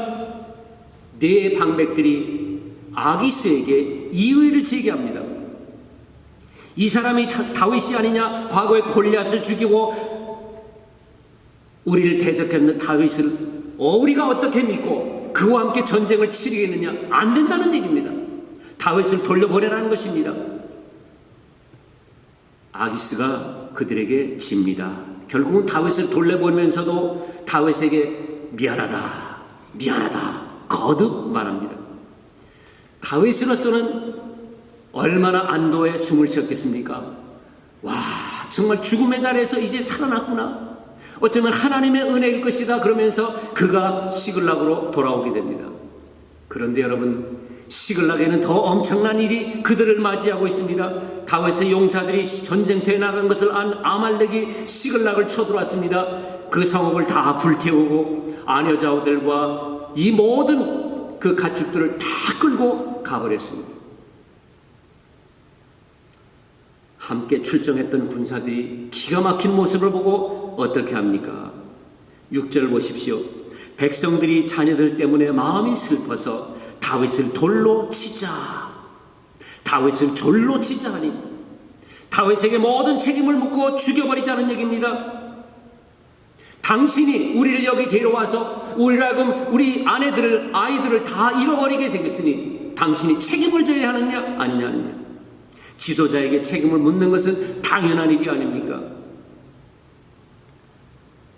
네 방백들이 아기스에게 이의를 제기합니다. 이 사람이 다윗이 아니냐? 과거에 골리앗을 죽이고 우리를 대적했는 다윗을 우리가 어떻게 믿고 그와 함께 전쟁을 치르겠느냐? 안 된다는 얘기입니다. 다윗을 돌려보내라는 것입니다. 아기스가 그들에게 집니다. 결국은 다윗을 돌려보내면서도 다윗에게 미안하다, 미안하다 거듭 말합니다. 다윗으로서는 얼마나 안도의 숨을 쉬었겠습니까? 와, 정말 죽음의 자리에서 이제 살아났구나. 어쩌면 하나님의 은혜일 것이다 그러면서 그가 시글락으로 돌아오게 됩니다. 그런데 여러분, 시글락에는 더 엄청난 일이 그들을 맞이하고 있습니다. 다윗의 용사들이 전쟁터에 나간 것을 안 아말렉이 시글락을 쳐들어왔습니다. 그 성읍을 다 불태우고 아녀자우들과 이 모든 그 가축들을 다 끌고 가버렸습니다. 함께 출정했던 군사들이 기가 막힌 모습을 보고 어떻게 합니까? 6절 보십시오. 백성들이 자녀들 때문에 마음이 슬퍼서 다윗을 돌로 치자. 다윗을 졸로 치자 하니 다윗에게 모든 책임을 묻고 죽여버리자는 얘기입니다. 당신이 우리를 여기 데려와서 우리라고 우리 아내들을 아이들을 다 잃어버리게 생겼으니 당신이 책임을 져야 하느냐 아니냐느냐. 지도자에게 책임을 묻는 것은 당연한 일이 아닙니까?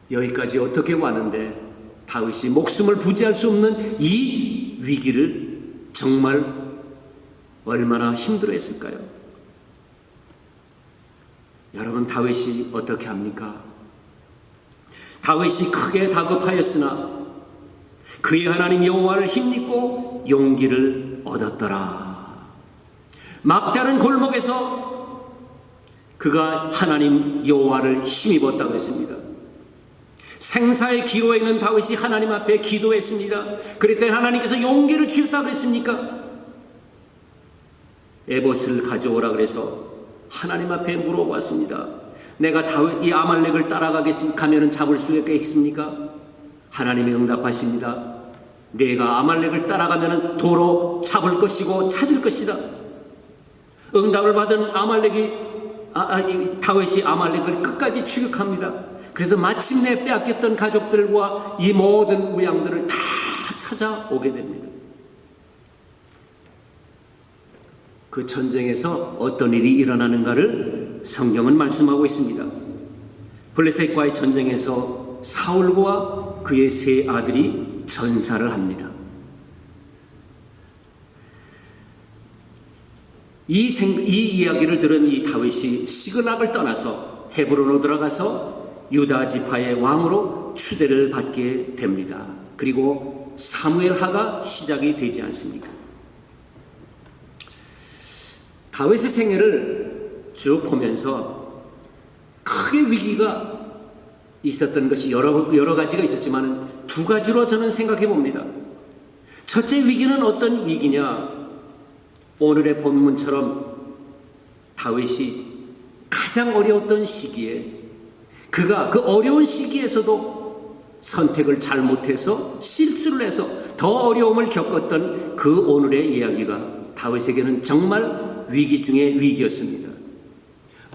여기까지 어떻게 왔는데 다윗이 목숨을 부지할 수 없는 이 위기를 정말 얼마나 힘들어했을까요? 여러분, 다윗이 어떻게 합니까? 다윗이 크게 다급하였으나 그의 하나님 여호와를 힘입고 용기를 얻었더라. 막다른 골목에서 그가 하나님 여호와를 힘입었다고 했습니다. 생사의 기로에 있는 다윗이 하나님 앞에 기도했습니다. 그랬더니 하나님께서 용기를 주셨다고 했습니까? 에봇을 가져오라 그래서 하나님 앞에 물어봤습니다. 내가 다윗 이 아말렉을 가면은 잡을 수 있겠습니까? 하나님이 응답하십니다. 내가 아말렉을 따라가면은 도로 잡을 것이고 찾을 것이다. 응답을 받은 다윗이 아말렉을 끝까지 추격합니다. 그래서 마침내 빼앗겼던 가족들과 이 모든 우양들을 다 찾아오게 됩니다. 그 전쟁에서 어떤 일이 일어나는가를 성경은 말씀하고 있습니다. 블레셋과의 전쟁에서 사울과 그의 세 아들이 전사를 합니다. 이 이야기를 들은 이 다윗이 시글락을 떠나서 헤브론으로 들어가서 유다 지파의 왕으로 추대를 받게 됩니다. 그리고 사무엘하가 시작이 되지 않습니까? 다윗의 생애를 쭉 보면서 크게 위기가 있었던 것이 여러 가지가 있었지만 두 가지로 저는 생각해 봅니다. 첫째 위기는 어떤 위기냐? 오늘의 본문처럼 다윗이 가장 어려웠던 시기에 그가 그 어려운 시기에서도 선택을 잘못해서 실수를 해서 더 어려움을 겪었던 그 오늘의 이야기가 다윗에게는 정말 위기 중의 위기였습니다.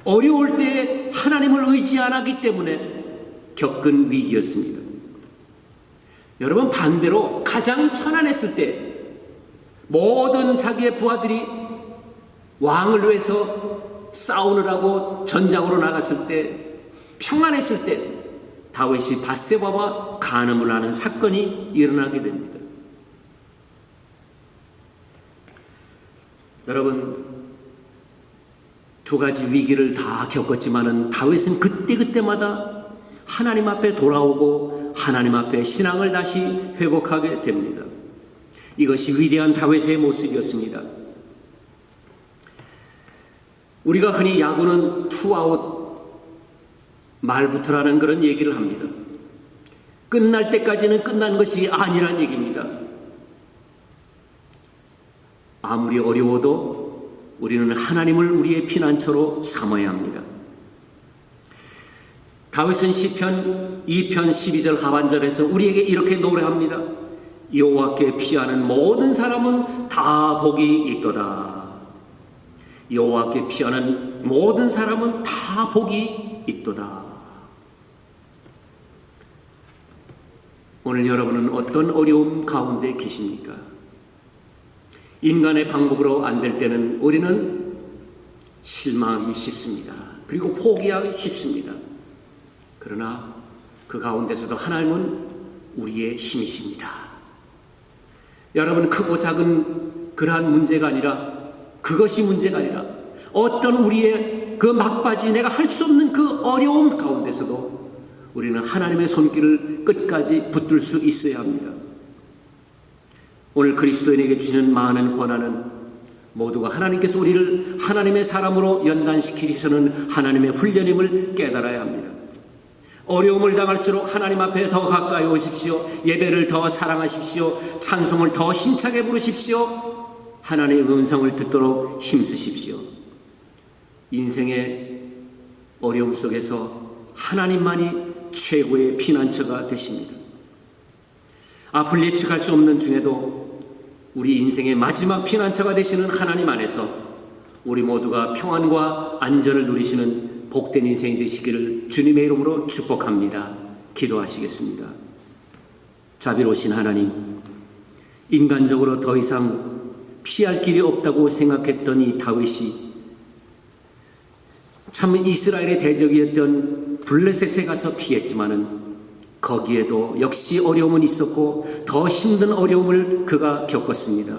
어려울 때 하나님을 의지 안 하기 때문에 겪은 위기였습니다. 여러분, 반대로 가장 편안했을 때 모든 자기의 부하들이 왕을 위해서 싸우느라고 전장으로 나갔을 때 평안했을 때 다윗이 밧세바와 간음을 하는 사건이 일어나게 됩니다. 여러분, 두 가지 위기를 다 겪었지만은 다윗은 그때마다 하나님 앞에 돌아오고 하나님 앞에 신앙을 다시 회복하게 됩니다. 이것이 위대한 다윗의 모습이었습니다. 우리가 흔히 야구는 투아웃 말부터라는 그런 얘기를 합니다. 끝날 때까지는 끝난 것이 아니란 얘기입니다. 아무리 어려워도 우리는 하나님을 우리의 피난처로 삼아야 합니다. 다윗은 시편 2편 12절 하반절에서 우리에게 이렇게 노래합니다. 여호와께 피하는 모든 사람은 다 복이 있도다. 여호와께 피하는 모든 사람은 다 복이 있도다. 오늘 여러분은 어떤 어려움 가운데 계십니까? 인간의 방법으로 안 될 때는 우리는 실망하기 쉽습니다. 그리고 포기하기 쉽습니다. 그러나 그 가운데서도 하나님은 우리의 힘이십니다. 여러분, 크고 작은 그러한 문제가 아니라, 그것이 문제가 아니라 어떤 우리의 그 막바지 내가 할 수 없는 그 어려움 가운데서도 우리는 하나님의 손길을 끝까지 붙들 수 있어야 합니다. 오늘 그리스도인에게 주시는 많은 권한은 모두가 하나님께서 우리를 하나님의 사람으로 연단시키시는 하나님의 훈련임을 깨달아야 합니다. 어려움을 당할수록 하나님 앞에 더 가까이 오십시오. 예배를 더 사랑하십시오. 찬송을 더 힘차게 부르십시오. 하나님의 음성을 듣도록 힘쓰십시오. 인생의 어려움 속에서 하나님만이 최고의 피난처가 되십니다. 앞을 예측할 수 없는 중에도 우리 인생의 마지막 피난처가 되시는 하나님 안에서 우리 모두가 평안과 안전을 누리시는 복된 인생이 되시기를 주님의 이름으로 축복합니다. 기도하시겠습니다. 자비로우신 하나님, 인간적으로 더 이상 피할 길이 없다고 생각했던 이 다윗이 참 이스라엘의 대적이었던 블레셋에 가서 피했지만은 거기에도 역시 어려움은 있었고 더 힘든 어려움을 그가 겪었습니다.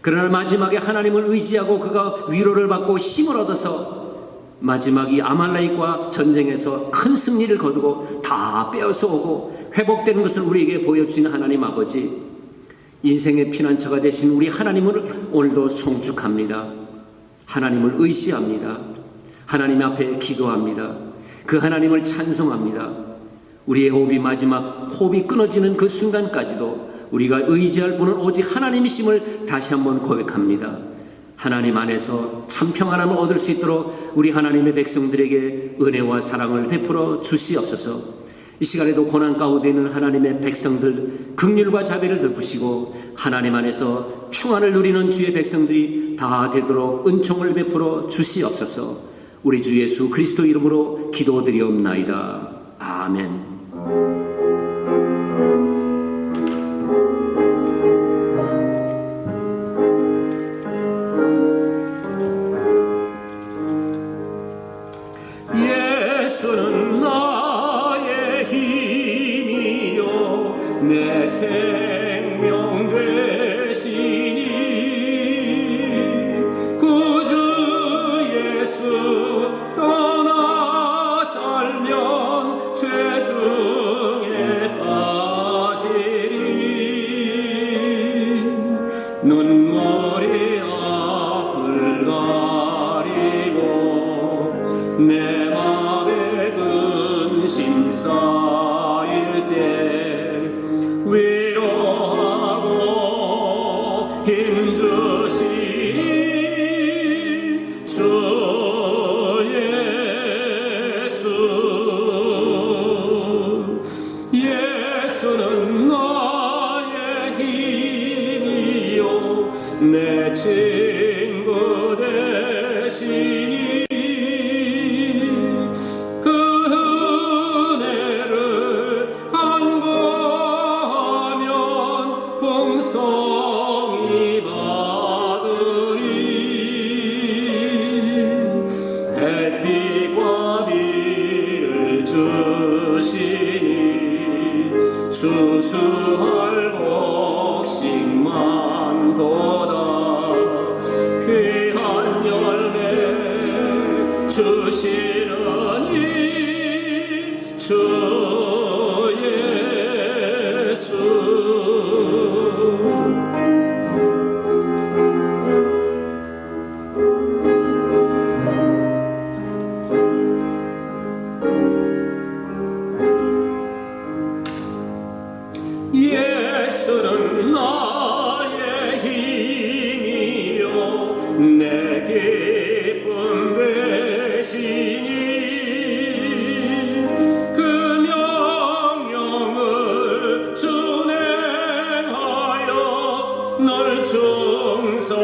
그러나 마지막에 하나님을 의지하고 그가 위로를 받고 힘을 얻어서 마지막이 아말렉과 전쟁에서 큰 승리를 거두고 다 빼앗아 오고 회복되는 것을 우리에게 보여주신 하나님 아버지, 인생의 피난처가 되신 우리 하나님을 오늘도 송축합니다. 하나님을 의지합니다. 하나님 앞에 기도합니다. 그 하나님을 찬송합니다. 우리의 호흡이 마지막 호흡이 끊어지는 그 순간까지도 우리가 의지할 분은 오직 하나님이심을 다시 한번 고백합니다. 하나님 안에서 참 평안함을 얻을 수 있도록 우리 하나님의 백성들에게 은혜와 사랑을 베풀어 주시옵소서. 이 시간에도 고난 가운데 있는 하나님의 백성들 긍휼과 자비를 베푸시고 하나님 안에서 평안을 누리는 주의 백성들이 다 되도록 은총을 베풀어 주시옵소서. 우리 주 예수 그리스도 이름으로 기도드리옵나이다. 아멘. 예수는 나의 힘이요 내 생명 되시니 구주 예수 떠나 살면 죄 중에 빠지리 눈물이 앞을 가리고 내 맘에 근심 쌓일 때 위로하고 힘주시니 주 예수. 예수는 나의 힘이요 내 친구 되시니 풍성이 받으리 햇빛과 비를 주시니 추수할 곡식만 도다 귀한 열매 주시는 이 주 예수는 나의 힘이요 내 기쁨 되시니 그 명령을 준행하여 널 충성하겠네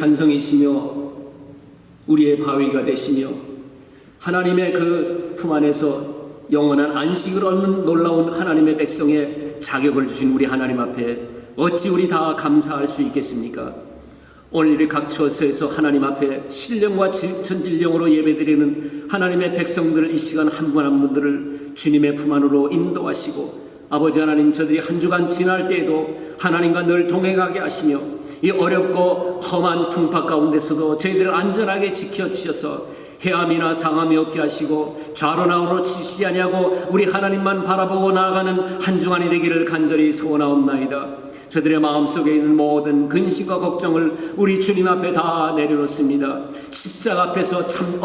산성이시며 우리의 바위가 되시며 하나님의 그 품 안에서 영원한 안식을 얻는 놀라운 하나님의 백성의 자격을 주신 우리 하나님 앞에 어찌 우리 다 감사할 수 있겠습니까? 오늘 이 각 처소에서 하나님 앞에 신령과 전진령으로 예배드리는 하나님의 백성들 이 시간 한 분 한 분들을 주님의 품 안으로 인도하시고 아버지 하나님 저들이 한 주간 지날 때에도 하나님과 늘 동행하게 하시며 이 어렵고 험한 풍파 가운데서도 저희들을 안전하게 지켜주셔서 해함이나 상함이 없게 하시고 좌로나 우로 치시지 아니하고 우리 하나님만 바라보고 나아가는 한 주간이 되기를 간절히 소원하옵나이다. 저들의 마음속에 있는 모든 근심과 걱정을 우리 주님 앞에 다 내려놓습니다. 십자가 앞에서 참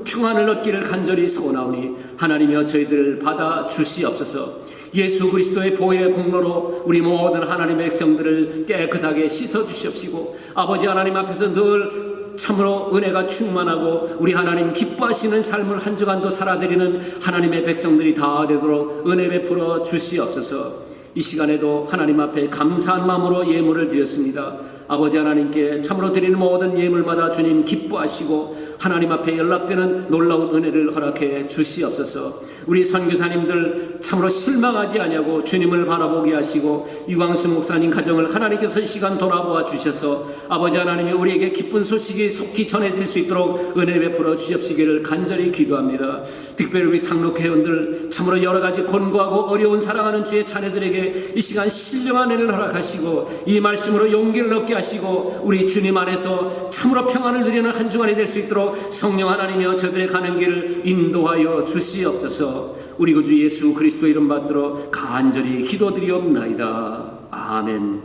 평안을 얻기를 간절히 소원하오니 하나님이여 저희들을 받아 주시옵소서. 예수 그리스도의 보혈의 공로로 우리 모든 하나님의 백성들을 깨끗하게 씻어 주시옵시고 아버지 하나님 앞에서 늘 참으로 은혜가 충만하고 우리 하나님 기뻐하시는 삶을 한 주간도 살아드리는 하나님의 백성들이 다 되도록 은혜 베풀어 주시옵소서. 이 시간에도 하나님 앞에 감사한 마음으로 예물을 드렸습니다. 아버지 하나님께 참으로 드리는 모든 예물마다 주님 기뻐하시고 하나님 앞에 연락되는 놀라운 은혜를 허락해 주시옵소서. 우리 선교사님들 참으로 실망하지 아니하고 주님을 바라보게 하시고 유광수 목사님 가정을 하나님께서 이 시간 돌아보아 주셔서 아버지 하나님이 우리에게 기쁜 소식이 속히 전해질 수 있도록 은혜 베풀어 주시옵시기를 간절히 기도합니다. 특별히 우리 상록회원들 참으로 여러 가지 곤고하고 어려운 사랑하는 주의 자녀들에게 이 시간 신령한 은혜를 허락하시고 이 말씀으로 용기를 얻게 하시고 우리 주님 안에서 참으로 평안을 누리는 한 주간이 될 수 있도록 성령 하나님이여 저들의 가는 길을 인도하여 주시옵소서. 우리 구주 예수 그리스도 이름 받들어 간절히 기도드리옵나이다. 아멘.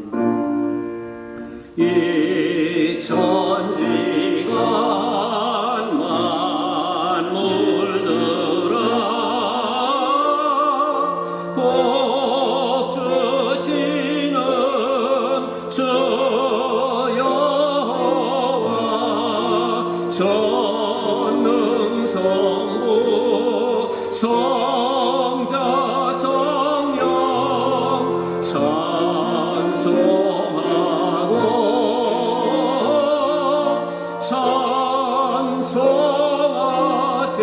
이 천지간 만물들아 복 주시는 주 여호와 전능성부 성자 성령 찬송하고 찬송하세.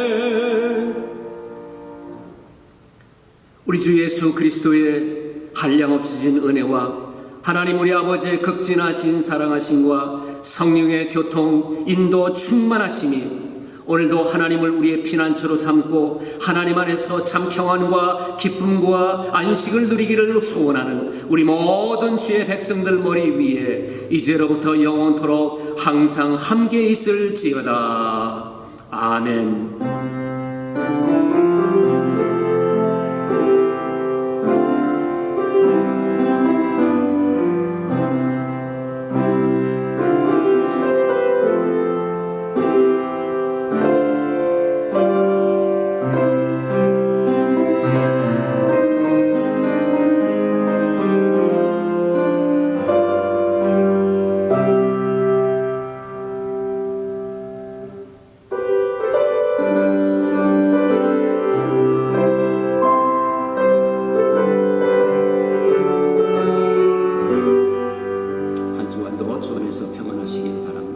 아멘. 우리 주 예수 그리스도의 한량없으신 은혜와 하나님 우리 아버지의 극진하신 사랑하심과 성령의 교통 인도 충만하심이 오늘도 하나님을 우리의 피난처로 삼고 하나님 안에서 참 평안과 기쁨과 안식을 누리기를 소원하는 우리 모든 주의 백성들 머리 위에 이제로부터 영원토록 항상 함께 있을지어다. 아멘. 한 주간도 주 안에서 평안하시길 바랍니다.